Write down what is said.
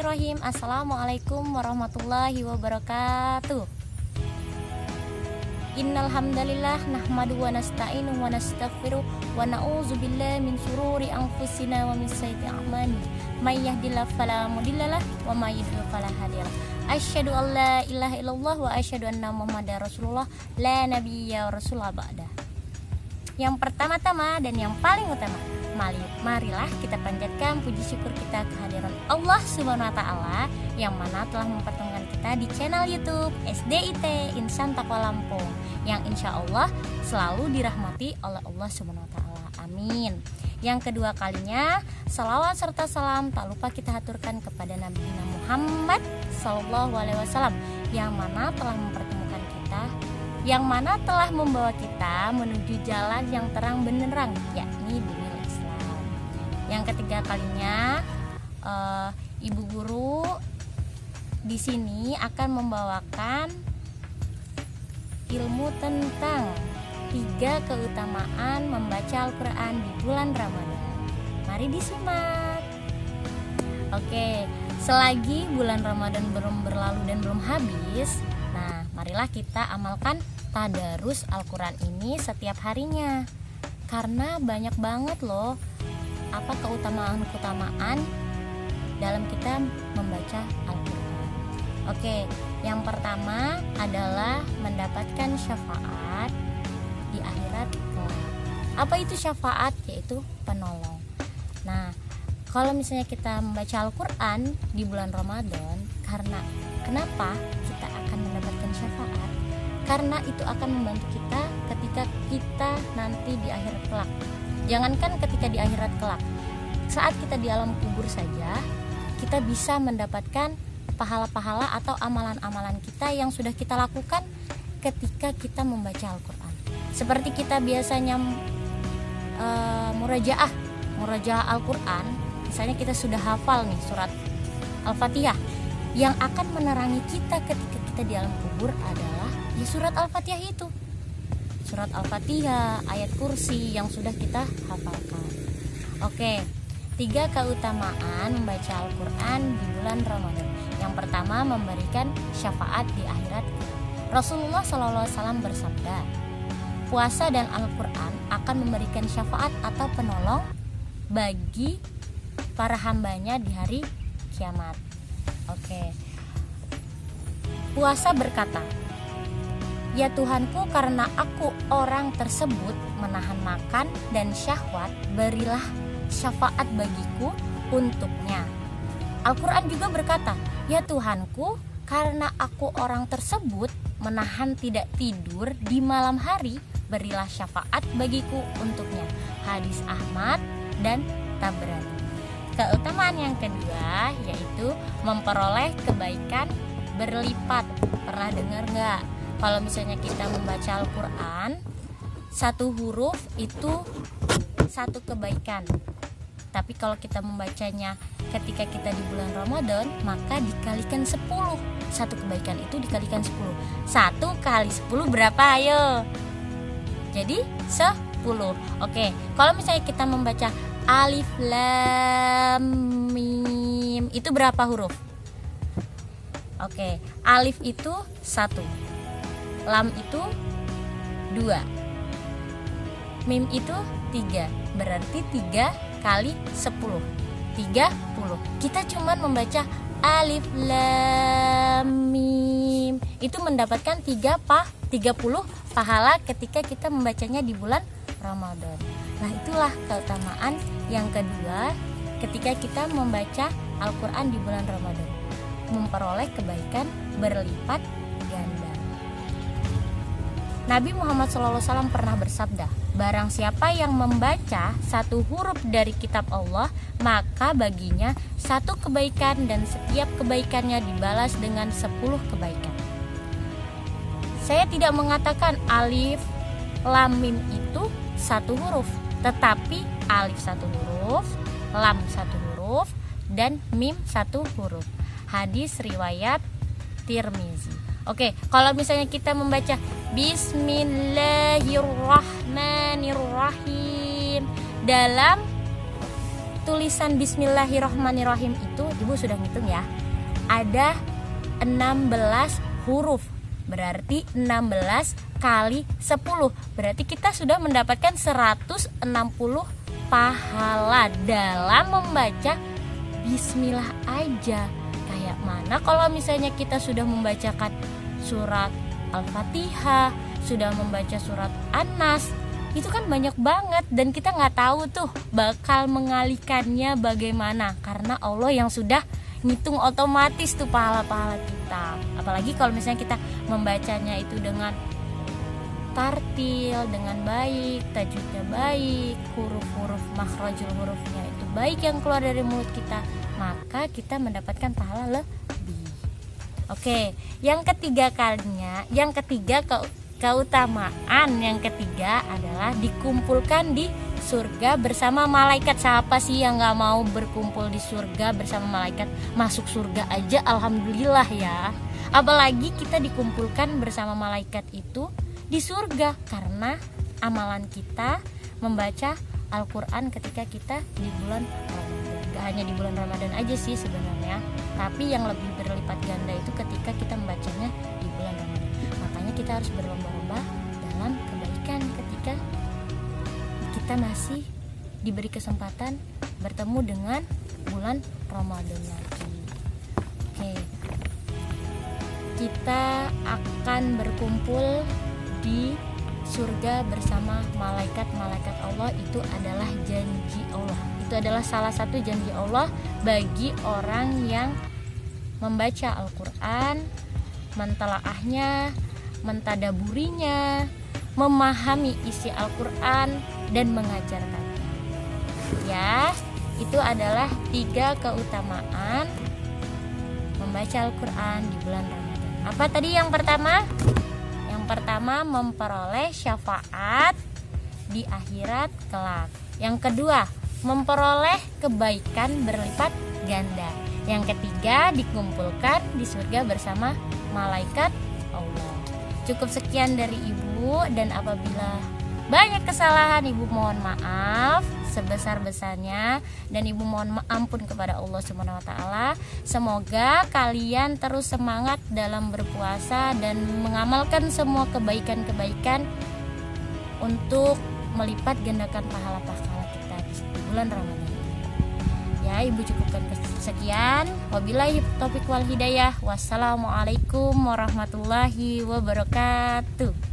Bismillahirrahmanirrahim. Assalamualaikum warahmatullahi wabarakatuh. Innal hamdalillah nahmadu wa nasta'inu wa nastaghfiruh wa na'udzu billahi min shururi anfusina wa min sayyiati a'malina. May yahdihillahu fala mudhillalah wa may yudhlil fala hadiyalah. Asyhadu an la ilaha illallah wa asyhadu anna Muhammadar Rasulullah la nabiyya rasulullah ba'da. Yang pertama-tama dan yang paling utama, marilah kita panjatkan puji syukur kita kehadiran Allah Subhanahu wa taala yang mana telah mempertemukan kita di channel YouTube SDIT Insan Taqwa Lampung yang insya Allah selalu dirahmati oleh Allah Subhanahu wa taala. Amin. Yang kedua kalinya, salawat serta salam tak lupa kita haturkan kepada Nabi Muhammad sallallahu alaihi wasallam yang mana telah mempertemukan kita, yang mana telah membawa kita menuju jalan yang terang benderang, yakni dinul Islam. Yang ketiga kalinya, Ibu Guru di sini akan membawakan ilmu tentang 3 keutamaan membaca Al-Quran di bulan Ramadan. Mari disimak. Oke, selagi bulan Ramadan belum berlalu dan belum habis, nah marilah kita amalkan tadarus Al-Quran ini setiap harinya. Karena banyak banget loh keutamaan dalam kita membaca Al-Quran. Oke, yang pertama adalah mendapatkan syafaat di akhirat kelak. Apa itu syafaat? Yaitu penolong. Nah, kalau misalnya kita membaca Al-Quran di bulan Ramadan, kenapa kita akan mendapatkan syafaat? Karena itu akan membantu kita ketika kita nanti di akhirat kelak. Jangankan ketika di akhirat kelak, saat kita di alam kubur saja, kita bisa mendapatkan pahala-pahala atau amalan-amalan kita yang sudah kita lakukan ketika kita membaca Al-Quran. Seperti kita biasanya murajaah Al-Quran, misalnya kita sudah hafal nih surat Al-Fatihah, yang akan menerangi kita ketika kita di alam kubur adalah ya surat Al-Fatihah itu. Surat Al-Fatihah, ayat kursi yang sudah kita hafalkan. Oke, 3 keutamaan membaca Al-Quran di bulan Ramadan. Yang pertama, memberikan syafaat di akhirat. Rasulullah SAW bersabda, puasa dan Al-Quran akan memberikan syafaat atau penolong bagi para hambanya di hari kiamat. Oke. Puasa berkata, ya Tuhanku, karena aku orang tersebut menahan makan dan syahwat, berilah syafaat bagiku untuknya. Al-Quran juga berkata, ya Tuhanku, karena aku orang tersebut menahan tidak tidur di malam hari, berilah syafaat bagiku untuknya. Hadis Ahmad dan Tabrani. Keutamaan yang kedua yaitu memperoleh kebaikan berlipat. Pernah dengar nggak? Kalau misalnya kita membaca Al-Quran, 1 huruf itu 1 kebaikan. Tapi kalau kita membacanya ketika kita di bulan Ramadan, maka dikalikan 10. 1 kebaikan itu dikalikan 10. 1 kali 10 berapa? Ayo. Jadi 10. Oke, kalau misalnya kita membaca Alif Lam Mim, itu berapa huruf? Oke, Alif itu 1, Lam itu 2, Mim itu 3. Berarti 3 kali 10, 30. Kita cuman membaca Alif Lam Mim, itu mendapatkan 30 pahala ketika kita membacanya di bulan Ramadan. Nah, itulah keutamaan yang kedua ketika kita membaca Al-Quran di bulan Ramadan, memperoleh kebaikan berlipat ganda. Nabi Muhammad SAW pernah bersabda, barang siapa yang membaca 1 huruf dari kitab Allah, maka baginya 1 kebaikan dan setiap kebaikannya dibalas dengan 10 kebaikan. Saya tidak mengatakan Alif Lam Mim itu 1 huruf, tetapi Alif 1 huruf, Lam 1 huruf, dan Mim 1 huruf. Hadis riwayat Tirmizi. Oke, kalau misalnya kita membaca Bismillahirrahmanirrahim dalam tulisan Bismillahirrohmanirrohim itu ibu sudah ngitung ya, ada 16 huruf. Berarti 16 kali 10. Berarti kita sudah mendapatkan 160 pahala dalam membaca bismillah aja. Kayak mana kalau misalnya kita sudah membacakan surat Al-Fatihah, sudah membaca surat An-Nas, itu kan banyak banget dan kita nggak tahu tuh bakal mengalikannya bagaimana, karena Allah yang sudah ngitung otomatis tuh pahala-pahala kita. Apalagi kalau misalnya kita membacanya itu dengan tartil, dengan baik, tajwidnya baik, huruf-huruf makhrajul hurufnya itu baik yang keluar dari mulut kita, maka kita mendapatkan pahala lebih. Oke, yang ketiga keutamaan yang ketiga adalah dikumpulkan di surga bersama malaikat. Siapa sih yang gak mau berkumpul di surga bersama malaikat? Masuk surga aja alhamdulillah ya. Apalagi kita dikumpulkan bersama malaikat itu di surga, karena amalan kita membaca Al-Quran ketika kita di bulan Ramadan. Gak hanya di bulan Ramadan aja sih sebenarnya, tapi yang lebih berlipat ganda itu ketika kita membacanya di bulan Ramadan. Makanya kita harus berlomba-lomba dalam kebaikan ketika kita masih diberi kesempatan bertemu dengan bulan Ramadan lagi. Oke, kita akan berkumpul di surga bersama malaikat-malaikat Allah. Itu adalah janji Allah. Itu adalah salah satu janji Allah bagi orang yang membaca Al-Quran, mentelaahnya, mentadaburinya, memahami isi Al-Quran dan mengajarkannya. Ya, itu adalah 3 keutamaan membaca Al-Quran di bulan Ramadan. Apa tadi yang pertama? Yang pertama, memperoleh syafaat di akhirat kelak. Yang kedua, memperoleh kebaikan berlipat ganda. Yang ketiga, dikumpulkan di surga bersama malaikat Allah. Cukup sekian dari Ibu, dan apabila banyak kesalahan Ibu mohon maaf sebesar-besarnya, dan Ibu mohon ampun kepada Allah Subhanahu wa taala. Semoga kalian terus semangat dalam berpuasa dan mengamalkan semua kebaikan-kebaikan untuk melipat gandakan pahala-pahala kita di bulan Ramadan. Ya, Ibu cukupkan sekian. Wabillahi taufiq wal hidayah. Wassalamualaikum warahmatullahi wabarakatuh.